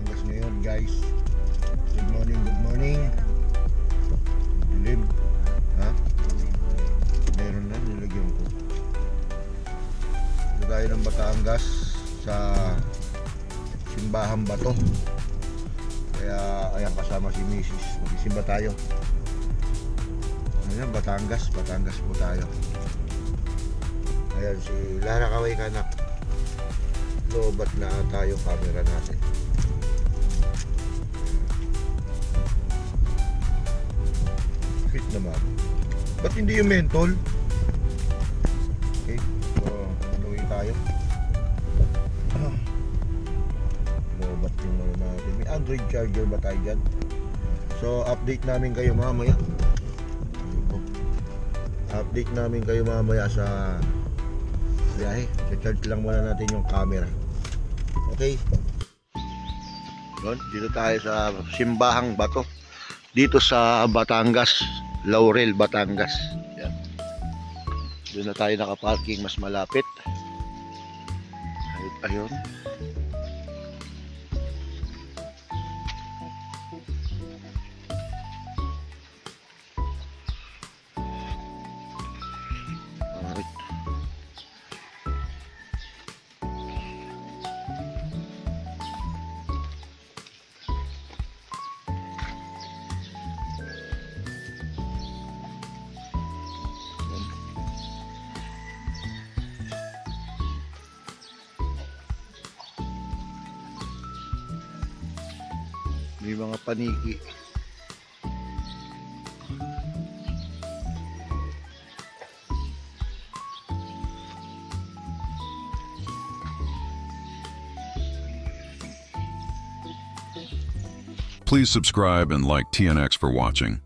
Batangas ngayon, guys. Good morning, good morning. Dilim. Ha? Meron na, nilagyan ko. Ito tayo ng Batangas sa Simbahan Bato. Kaya ayan, kasama si Mrs. Magsisimba tayo. Ayan, Batangas po tayo. Ayan si Lara Kaway Kanak. Lobat na tayo camera natin. Fit naman. Ba't hindi yung mentol? Okay, so gawin tayo. Lobat yung ano natin. May Android charger ba tayo dyan? So update namin kayo mamaya. Update namin kayo mamaya sa biyahe. I-charge lang muna natin yung camera. Okay. Doon, dito tayo sa Simbahang Bato. Dito sa Batangas, Laurel, Batangas. Yan. Doon na tayo nakaparking, mas malapit. Ayun. May mga paniki. Please subscribe and like TNX for watching.